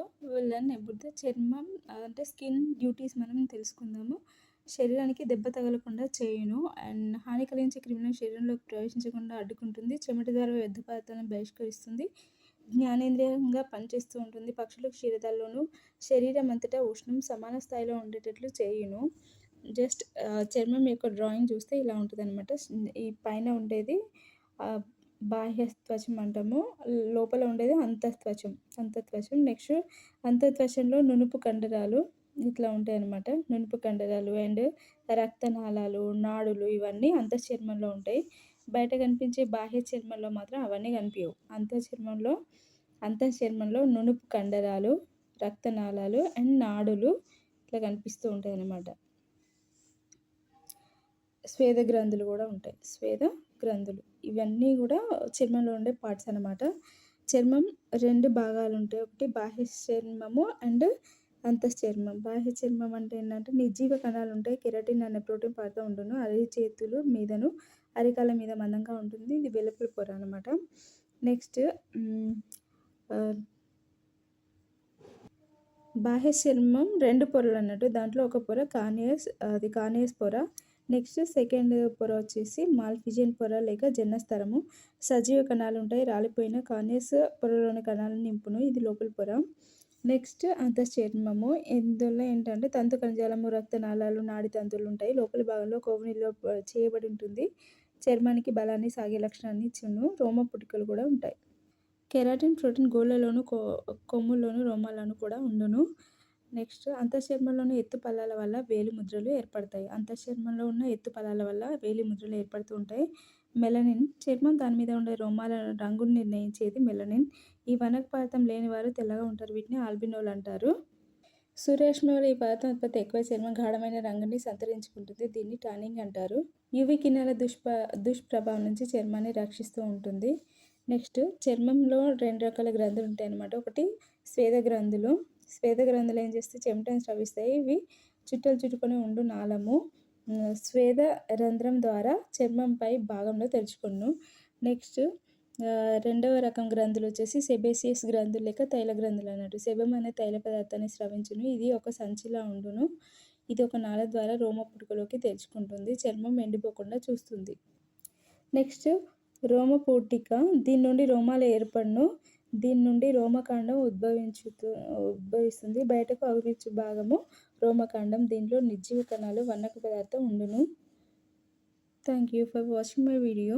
Video learn about the చర్మం అంటే skin duties మనం తెలుసుకుందాము. శరీరానికి దెబ్బ తగలకుండా చేయును అండ్ హాని కలిగించే క్రిములను శరీరంలోకి ప్రవేశించకుండా అడ్డుకుంటుంది. చెమట ద్వారా వ్యర్థ పదార్థాలను బహిష్కరిస్తుంది. జ్ఞానేంద్రియంగా పనిచేస్తూ ఉంటుంది. పక్షుల క్షీరదాల్లోనూ శరీరం అంతటా ఉష్ణం సమాన స్థాయిలో ఉండేటట్లు చేయును. జస్ట్ చర్మం యొక్క డ్రాయింగ్ చూస్తే ఇలా ఉంటుందన్నమాట. ఈ పైన ఉండేది బాహ్య త్వచం అంటాము. లోపల ఉండేది అంతత్వచం. నెక్స్ట్ అంతత్వచంలో నునుపు కండరాలు ఇట్లా ఉంటాయన్నమాట. నునుపు కండరాలు అండ్ రక్తనాళాలు, నాడులు ఇవన్నీ అంతఃచర్మంలో ఉంటాయి. బయట కనిపించే బాహ్య చర్మంలో మాత్రం అవన్నీ కనిపించవు. అంతఃచర్మంలో నునుపు కండరాలు, రక్తనాళాలు అండ్ నాడులు ఇట్లా కనిపిస్తూ ఉంటాయి అన్నమాట. స్వేద గ్రంథులు కూడా ఉంటాయి. స్వేద గ్రంథులు ఇవన్నీ కూడా చర్మంలో ఉండే పార్ట్స్ అన్నమాట. చర్మం 2 భాగాలు ఉంటాయి. ఒకటి బాహ్య చర్మము అండ్ అంతఃచర్మం. బాహ్య చర్మం అంటే ఏంటంటే నిర్జీవ కణాలు ఉంటాయి. కెరటిన్ అనే ప్రోటీన్ పడతా ఉండును. అరిచేతులు మీదను అరికాల మీద మందంగా ఉంటుంది. ఇది వెలుపల పొర అన్నమాట. నెక్స్ట్ బాహ్య చర్మం 2 పొరలు అన్నట్టు. దాంట్లో ఒక పొర కానియస్ పొర. నెక్స్ట్ సెకండ్ పొర వచ్చేసి మాల్ఫిజియన్ పొర లేక జననస్తరము. సజీవ కణాలు ఉంటాయి. రాలిపోయిన కానియస్ పొరలోని కణాలను నింపును. ఇది లోపలి పొర. నెక్స్ట్ అంతఃచర్మము. ఇందులో ఏంటంటే తంతు కణజాలము, రక్తనాళాలు, నాడి తంతువులు ఉంటాయి. లోపలి భాగంలో కొవ్వు నిల్వ చేయబడి ఉంటుంది. చర్మానికి బలాన్ని, సాగే లక్షణాన్ని ఇచ్చును. రోమ పుటికలు కూడా ఉంటాయి. కెరాటిన్ ప్రోటీన్ గోళ్ళలోను, కొమ్ముల్లోను, రోమాలను కూడా ఉండును. నెక్స్ట్ అంతఃచర్మంలోని ఎత్తు పల్లాల వల్ల వేలి ముద్రలు ఏర్పడతాయి. అంతఃచర్మంలో ఉన్న ఎత్తు పల్లాల వల్ల వేలి ముద్రలు ఏర్పడుతూ ఉంటాయి. మెలనిన్. చర్మం దాని మీద ఉండే రోమాల రంగును నిర్ణయించేది మెలనిన్. ఈ వనక పదార్థం లేని వారు తెల్లగా ఉంటారు. వీటిని ఆల్బినోలు అంటారు. సూర్యరశ్మి వల్ల ఈ పదార్థం ఉత్పత్తి ఎక్కువ చర్మం గాఢమైన రంగుని సంతరించుకుంటుంది. దీన్ని టానింగ్ అంటారు. యువి కిరణాల దుష్ప్రభావం నుంచి చర్మాన్ని రక్షిస్తూ ఉంటుంది. నెక్స్ట్ చర్మంలో 2 రకాల గ్రంథులు ఉంటాయి అన్నమాట. ఒకటి స్వేద గ్రంథులు. స్వేద గ్రంథులు ఏం చేస్తే చెమటను స్రవిస్తాయి. ఇవి చుట్టుకొని ఉండు నాళము స్వేద రంధ్రం ద్వారా చర్మంపై భాగంలో తెరుచుకును. నెక్స్ట్ రెండవ రకం గ్రంథులు వచ్చేసి సెబేసియస్ గ్రంథులు లేక తైల గ్రంథులు అన్నట్టు. సెబం అనే తైల పదార్థాన్ని స్రవించును. ఇది ఒక సంచిలా ఉండును. ఇది ఒక నాళ ద్వారా రోమ పుట్టుకలోకి తెరుచుకుంటుంది. చర్మం ఎండిపోకుండా చూస్తుంది. నెక్స్ట్ రోమపూటిక. దీని నుండి రోమాలు ఏర్పడును. దీని నుండి రోమకాండం ఉద్భవిస్తుంది. బయటకు అగుపించు భాగము రోమకాండం. దీనిలో నిర్జీవ కణాలు, వన్నక పదార్థం ఉండును. Thank you for watching my video.